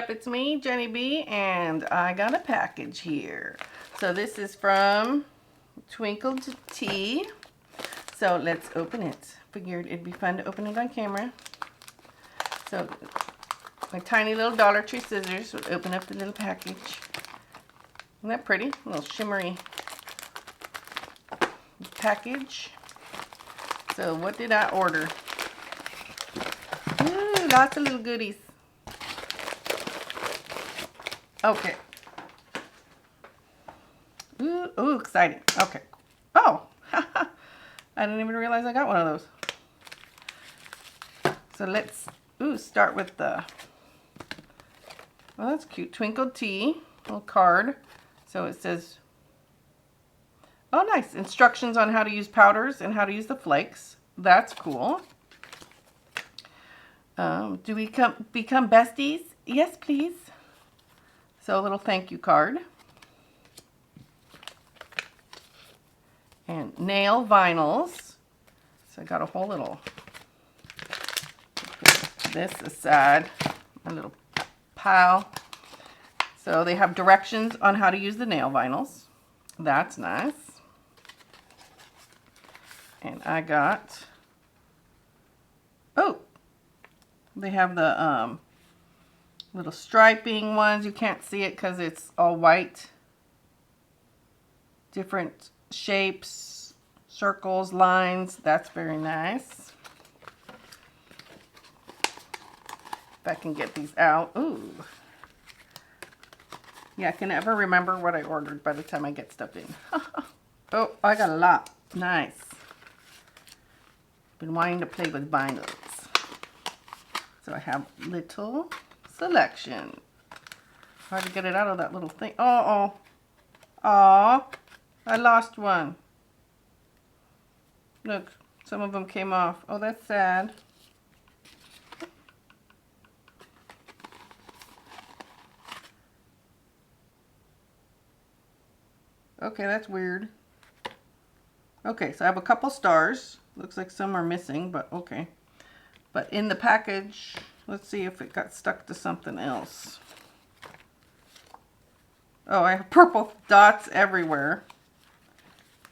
up? It's me, Jenny B, and I got a package here. So this is from Twinkled T. So let's open it. Figured it'd be fun to open it on camera. So my tiny little Dollar Tree scissors would open up the little package. Isn't that pretty? A little shimmery package. So what did I order? Ooh, lots of little goodies. Okay. Ooh, exciting. Okay. Oh, I didn't even realize I got one of those. So let's start with the, well, that's cute. Twinkled T, little card. So it says, oh, nice. Instructions on how to use powders and how to use the flakes. That's cool. Do we become besties? Yes, please. So a little thank you card. And nail vinyls. So I got a whole little, put this aside, a little pile. So they have directions on how to use the nail vinyls. That's nice. And I got, oh, they have the little striping ones. You can't see it because it's all white. Different shapes, circles, lines. That's very nice. If I can get these out. Ooh. Yeah, I can never remember what I ordered by the time I get stuff in. Oh, I got a lot. Nice. Been wanting to play with binders. So I have little selection. Hard to get it out of that little thing. Oh, I lost one. Look, some of them came off. Oh, that's sad. Okay, that's weird. Okay, so I have a couple stars. Looks like some are missing, but okay. But in the package, let's see if it got stuck to something else. Oh, I have purple dots everywhere.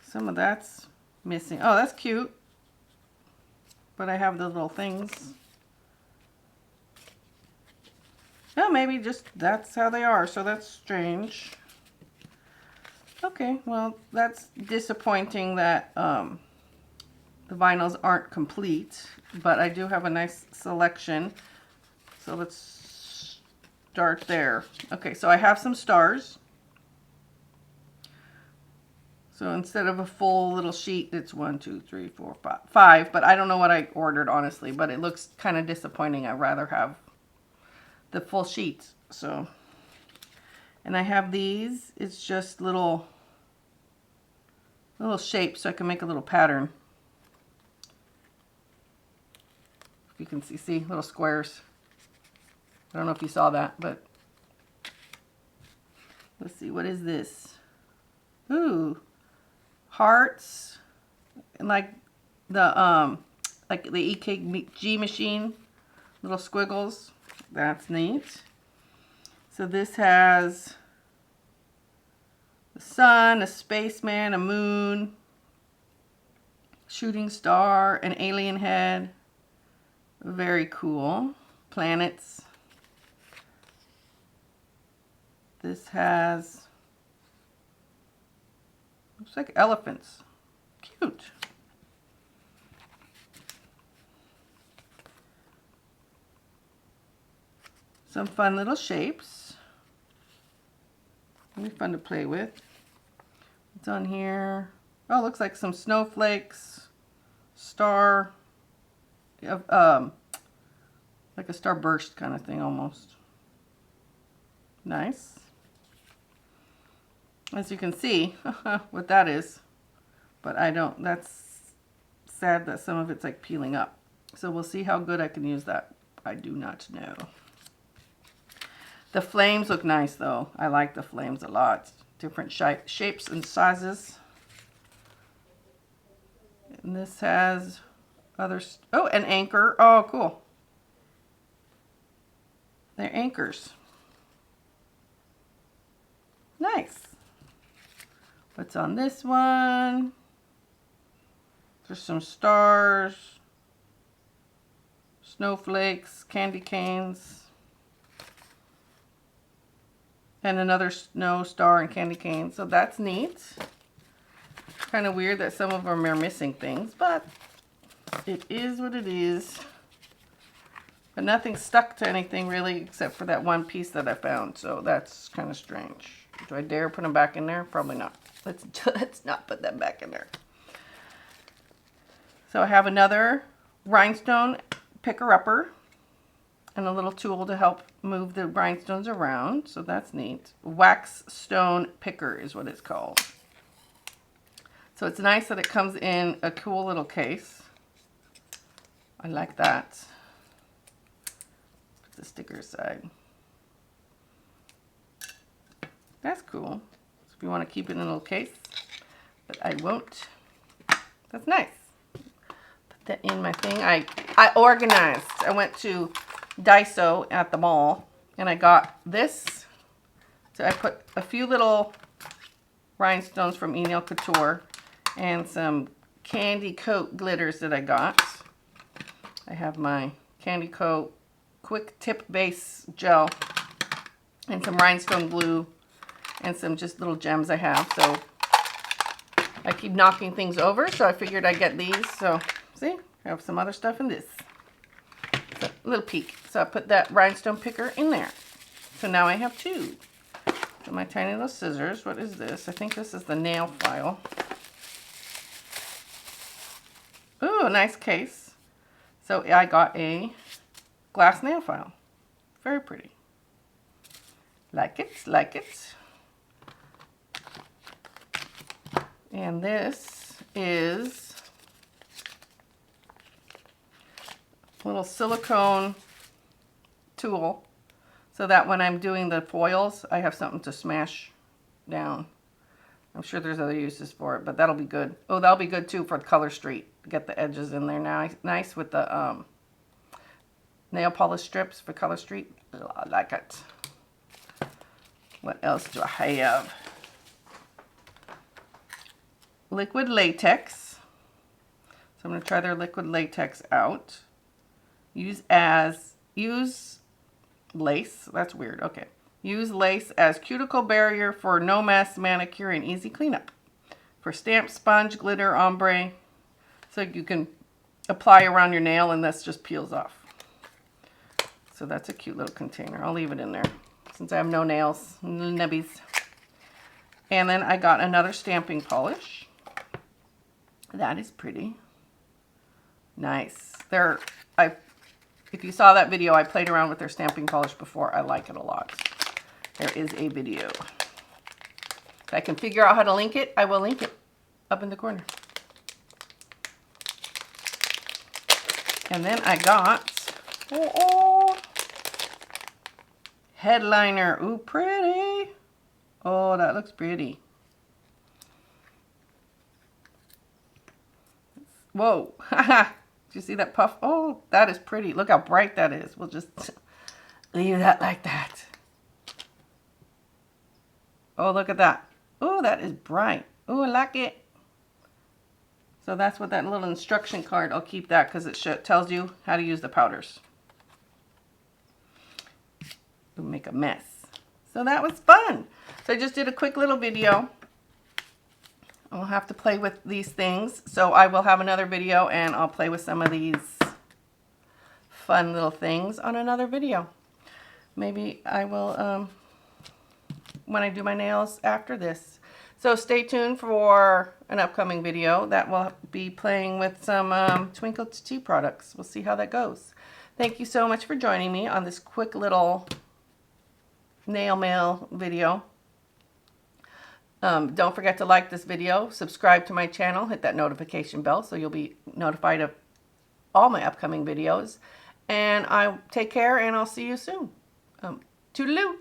Some of that's missing. Oh, that's cute. But I have the little things. Oh, maybe just that's how they are, so that's strange. Okay, well, that's disappointing that the vinyls aren't complete, but I do have a nice selection. So let's start there. Okay, so I have some stars. So instead of a full little sheet, it's 1, 2, 3, 4, 5. But I don't know what I ordered, honestly, but it looks kind of disappointing. I'd rather have the full sheet. So, and I have these. It's just little shapes, so I can make a little pattern. If you can see little squares. I don't know if you saw that, but let's see, what is this? Ooh, hearts, and like the EKG machine, little squiggles. That's neat. So this has the sun, a spaceman, a moon, shooting star, an alien head. Very cool. Planets. This has, looks like elephants. Cute. Some fun little shapes. Really fun to play with. What's on here? Oh, looks like some snowflakes. Star. Like a starburst kind of thing almost. Nice. As you can see what that is. But I don't, that's sad that some of it's like peeling up. So we'll see how good I can use that. I do not know. The flames look nice though. I like the flames a lot. Different shapes and sizes. And this has oh, an anchor. Oh, cool. They're anchors. Nice. What's on this one? There's some stars, snowflakes, candy canes, and another snow star and candy cane. So that's neat. Kind of weird that some of them are missing things, but it is what it is. But nothing stuck to anything really except for that one piece that I found. So that's kind of strange. Do I dare put them back in there? Probably not. Let's not put them back in there. So I have another rhinestone picker-upper and a little tool to help move the rhinestones around. So that's neat. Wax stone picker is what it's called. So it's nice that it comes in a cool little case. I like that. Put the sticker aside. That's cool. So if you want to keep it in a little case, but I won't. That's nice. Put that in my thing. I organized. I went to Daiso at the mall and I got this. So I put a few little rhinestones from Nail Couture and some Candy Coat glitters that I got. I have my Candy Coat Quick Tip Base Gel and some rhinestone glue and some just little gems I have. So I keep knocking things over, so I figured I'd get these. So see, I have some other stuff in this. So, a little peek. So I put that rhinestone picker in there. So now I have two. So my tiny little scissors. What is this? I think this is the nail file. Ooh, nice case. So I got a glass nail file. Very pretty. Like it, like it. And this is a little silicone tool so that when I'm doing the foils, I have something to smash down. I'm sure there's other uses for it, but that'll be good. Oh, that'll be good too for Color Street. Get the edges in there now. Nice with the nail polish strips for Color Street. I like it. What else do I have? Liquid latex. So I'm going to try their liquid latex out. Use lace. That's weird. Okay. Use lace as cuticle barrier for no mess manicure and easy cleanup. For stamp, sponge, glitter, ombre. So you can apply around your nail and this just peels off. So that's a cute little container. I'll leave it in there since I have no nails, no nubbies. And then I got another stamping polish. That is pretty. Nice. If you saw that video, I played around with their stamping polish before. I like it a lot. There is a video. If I can figure out how to link it, I will link it up in the corner. And then I got headliner. Ooh, pretty. Oh, that looks pretty. Whoa. Did you see that puff? Oh, that is pretty. Look how bright that is. We'll just leave that like that. Oh, look at that. Oh, that is bright. Oh, I like it. So that's what that little instruction card, I'll keep that because it tells you how to use the powders. It'll make a mess. So that was fun. So I just did a quick little video. I'll have to play with these things. So I will have another video and I'll play with some of these fun little things on another video. Maybe I will, when I do my nails after this. So stay tuned for an upcoming video that will be playing with some Twinkled T products. We'll see how that goes. Thank you so much for joining me on this quick little nail mail video. Don't forget to like this video, subscribe to my channel, hit that notification bell so you'll be notified of all my upcoming videos. And I'll take care and I'll see you soon. Toodaloo!